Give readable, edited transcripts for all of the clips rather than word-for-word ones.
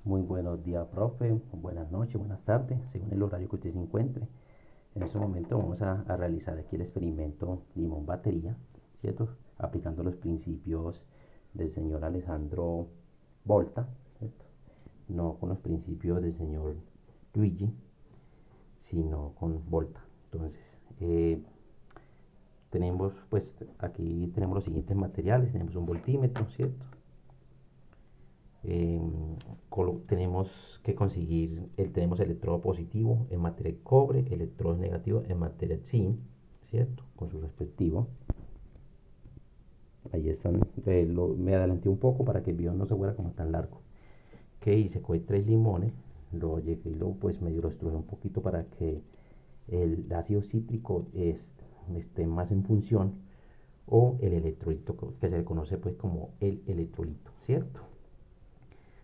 Muy buenos días, profe. Buenas noches, buenas tardes, según el horario que usted se encuentre. En este momento vamos a realizar aquí el experimento limón-batería, ¿cierto? Aplicando los principios del señor Alessandro Volta, ¿cierto? No con los principios del señor Luigi, sino con Volta. Entonces, tenemos, pues, aquí tenemos los siguientes materiales. Tenemos un voltímetro, ¿cierto? eh, tenemos que conseguir, tenemos electrodo positivo en materia de cobre, electrodo negativo en materia de zinc, ¿cierto? Con su respectivo. Ahí están, me adelanté un poco para que el video no se fuera como tan largo. Que hice, cogí 3 limones, lo llegué y pues medio lo estrujé un poquito para que el ácido cítrico esté más en función, o el electrolito que se le conoce pues como el electrolito, ¿cierto?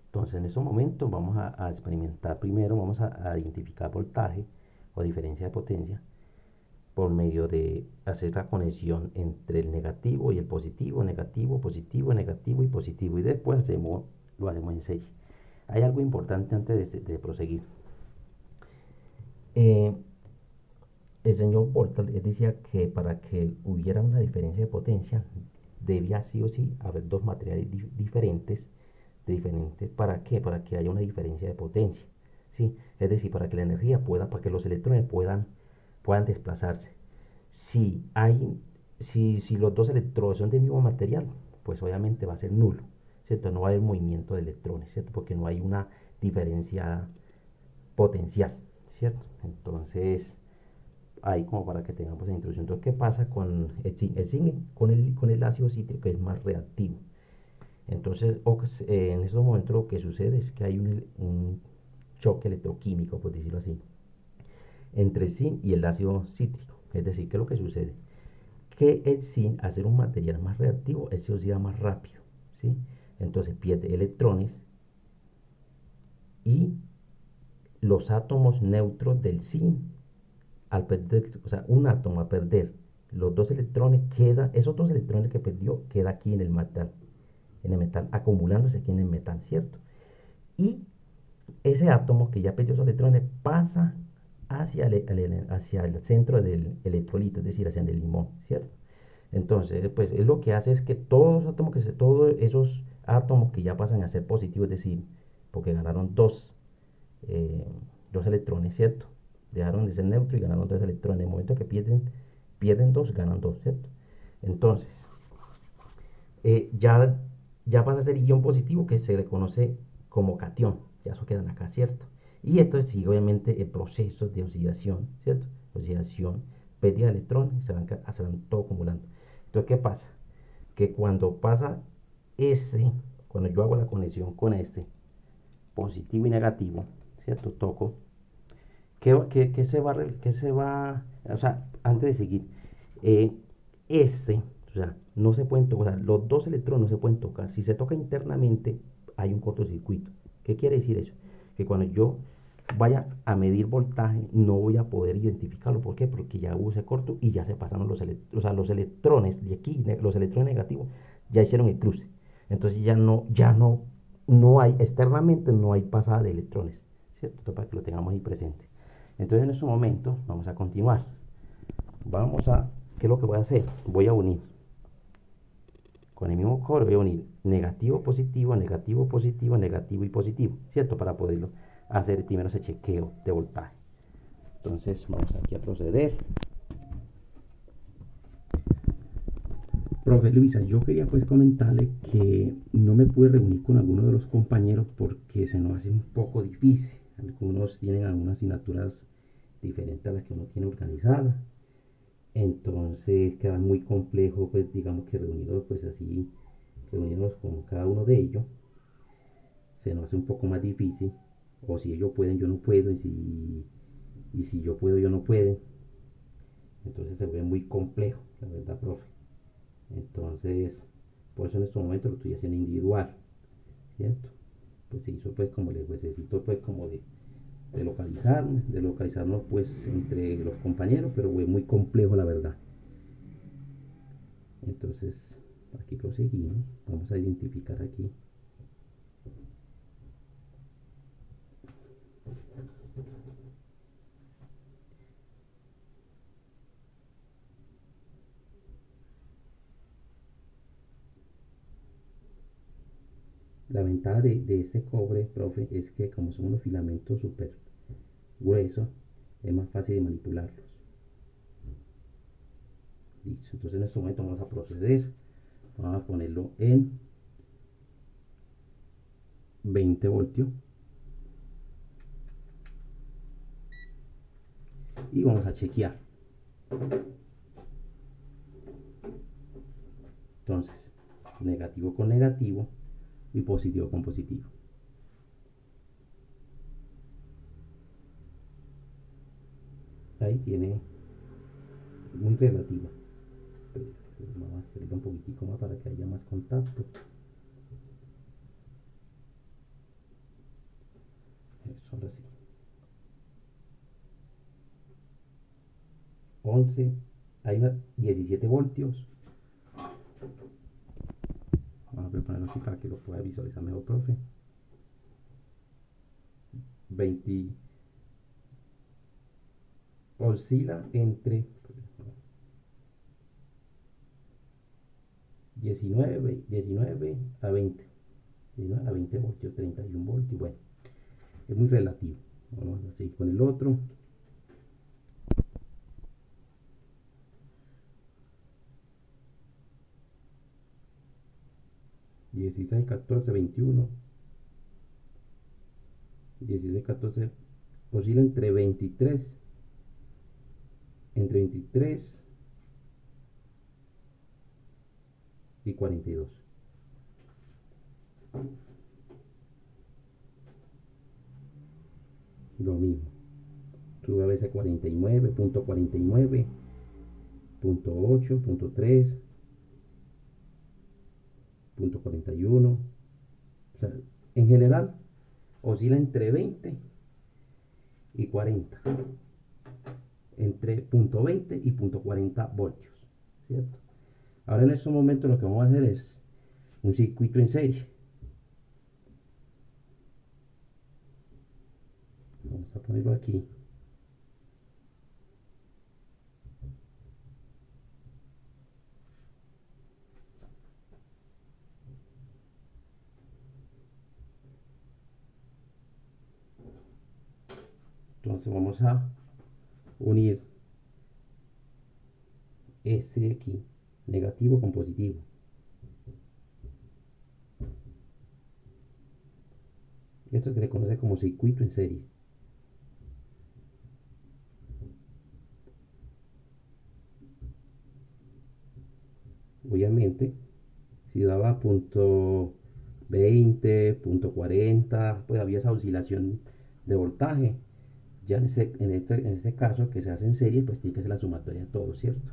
Entonces en estos momentos vamos a experimentar primero, vamos a identificar voltaje o diferencia de potencia por medio de hacer la conexión entre el negativo y el positivo, negativo, positivo, negativo y positivo, y después lo haremos en serie. Hay algo importante antes de proseguir. El señor Volta decía que para que hubiera una diferencia de potencia debía sí o sí haber dos materiales diferentes, ¿para qué? Para que haya una diferencia de potencia, ¿sí? Es decir, para que la energía para que los electrones puedan desplazarse. Si los dos electrones son del mismo material, pues obviamente va a ser nulo, ¿cierto? No va a haber movimiento de electrones, ¿cierto? Porque no hay una diferencia potencial, ¿cierto? Entonces, ahí como para que tengamos la introducción. Entonces, ¿qué pasa con el zinc? El zinc con el ácido cítrico es más reactivo. Entonces, en esos momentos lo que sucede es que hay un choque electroquímico, por decirlo así, entre el zinc y el ácido cítrico. Es decir, ¿qué es lo que sucede? Que el zinc, al ser un material más reactivo, él se oxida más rápido, ¿sí? Entonces pierde electrones, y los átomos neutros del zinc, al perder, o sea, un átomo a perder los dos electrones, esos dos electrones que perdió, queda aquí en el metal, acumulándose aquí en el metal, ¿cierto? Y ese átomo que ya perdió esos electrones pasa hacia el centro del electrolito, es decir, hacia el limón, ¿cierto? Entonces, pues es lo que hace es que todos esos átomos que ya pasan a ser positivos, es decir, porque ganaron eh, dos electrones, ¿cierto? Dejaron de ser neutro y ganaron dos electrones. En el momento que pierden dos, ganan dos, ¿cierto? Entonces, ya, ya pasa a ser ion positivo, que se le conoce como cation. Ya eso quedan acá, ¿cierto? Y esto sigue obviamente el proceso de oxidación, ¿cierto? Oxidación, pérdida de electrones, se van todo acumulando. Entonces, ¿qué pasa? Que cuando yo hago la conexión con positivo y negativo, ¿cierto? Toco. O sea, antes de seguir, eh, o sea, no se pueden tocar, los dos electrones no se pueden tocar. Si se toca internamente, hay un cortocircuito. ¿Qué quiere decir eso? Que cuando yo vaya a medir voltaje, no voy a poder identificarlo. ¿Por qué? Porque ya hubo ese corto y ya se pasaron los electrones de aquí, los electrones negativos, ya hicieron el cruce. Entonces no hay, externamente no hay pasada de electrones, ¿cierto? Esto para que lo tengamos ahí presente. Entonces en este momento vamos a continuar. ¿Qué es lo que voy a hacer? Voy a unir con el mismo cobre, voy a unir negativo, positivo, negativo, positivo, negativo y positivo, ¿cierto? Para poderlo hacer primero ese chequeo de voltaje. Entonces vamos aquí a proceder. Profe Luisa, yo quería pues comentarle que no me pude reunir con algunos de los compañeros porque se nos hace un poco difícil. Algunos tienen algunas asignaturas diferentes a las que uno tiene organizadas. Entonces queda muy complejo, pues digamos que reunirnos con cada uno de ellos. Se nos hace un poco más difícil. O si ellos pueden, yo no puedo. Y si yo puedo, yo no pueden. Entonces se ve muy complejo, la verdad, profe. Entonces, por eso en estos momentos lo estoy haciendo individual, ¿cierto? Pues se hizo pues como les necesito pues como de localizarnos pues entre los compañeros, pero fue muy complejo la verdad. Entonces, aquí proseguimos, vamos a identificar aquí La ventaja de este cobre, profe, es que como son unos filamentos súper gruesos, es más fácil de manipularlos. Listo, entonces en este momento vamos a proceder. Vamos a ponerlo en 20 voltios. Y vamos a chequear. Entonces, negativo con negativo y positivo con positivo. Ahí tiene muy relativa. Vamos a hacerlo un poquitico más para que haya más contacto. Eso, ahora sí. 11, hay una 17 voltios. Vamos a ponerlo aquí para que lo pueda visualizar mejor, profe. 20, oscila entre 19 a 20. 19 a 20 voltios, 31 voltios. Bueno, es muy relativo. Vamos a seguir con el otro. 16, 14, 21. 16, 14. Oscila entre 23. Entre 23 y 42. Lo mismo. Sube a veces 49, punto 49, punto 8, punto 3, punto 41. O sea, en general oscila entre 20 y 40. Entre punto 20 y punto 40 voltios. ¿Cierto? Ahora en estos momentos lo que vamos a hacer es un circuito en serie. Vamos a ponerlo aquí. Entonces vamos a unir este de aquí, negativo con positivo. Esto se le conoce como circuito en serie. Obviamente, si daba punto 20, punto 40, pues había esa oscilación de voltaje. Ya en este caso que se hace en serie, pues tiene que ser la sumatoria de todo, ¿cierto?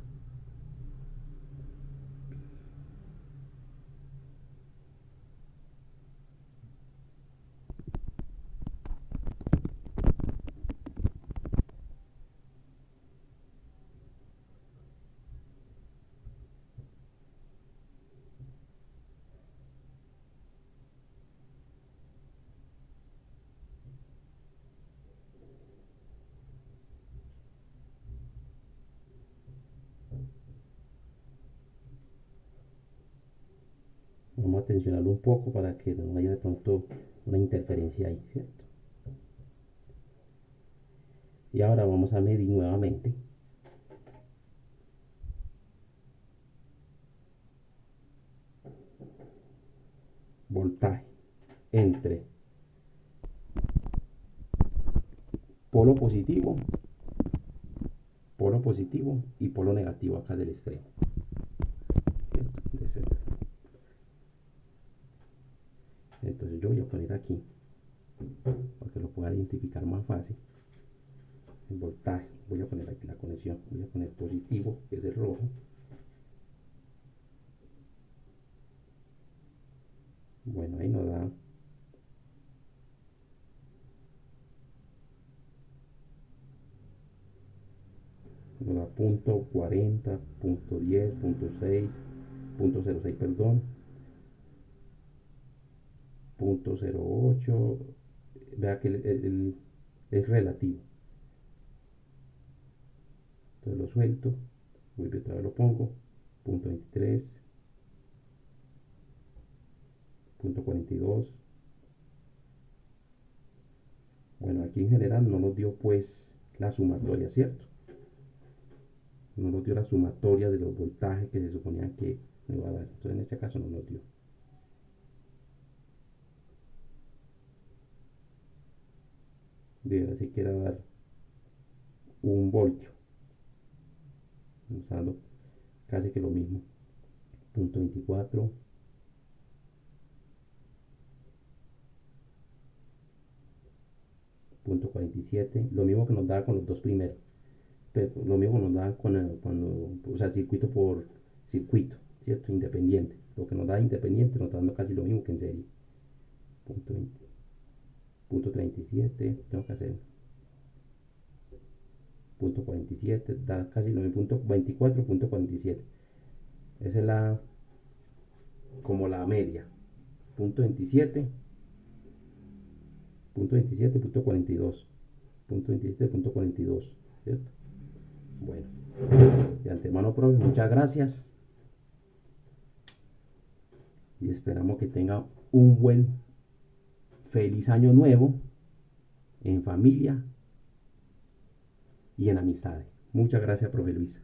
Vamos a tensionarlo un poco para que no haya de pronto una interferencia ahí, ¿cierto? Y ahora vamos a medir nuevamente. Voltaje entre polo positivo y polo negativo acá del extremo. Entonces yo voy a poner aquí para que lo pueda identificar más fácil el voltaje. Voy a poner aquí la conexión, voy a poner positivo, que es el rojo, bueno, ahí nos da punto 40, punto 10, punto 6, punto 06, perdón, punto 08. Vea que es relativo. Entonces lo suelto, vuelvo otra vez, lo pongo, punto 23, punto 42. Bueno, aquí en general no nos dio pues la sumatoria, ¿cierto? No nos dio la sumatoria de los voltajes que se suponía que me iba a dar. Entonces en este caso no nos dio. De si quiera dar un voltio. Estamos dando casi que lo mismo. Punto 24. Punto 47. Lo mismo que nos da con los dos primeros. Pero lo mismo nos da cuando, o sea, circuito por circuito, ¿cierto? Independiente. Lo que nos da independiente nos está dando casi lo mismo que en serie. Punto 20. Punto 37. Tengo que hacer punto 47. Da casi lo mismo. Punto 24. Punto 47. Esa es la, como la media. Punto 27. Punto 27. Punto 42. Punto 27. Punto 42. ¿Cierto? Bueno, de antemano, profe, muchas gracias y esperamos que tenga un buen, feliz año nuevo en familia y en amistades. Muchas gracias, profe Luisa.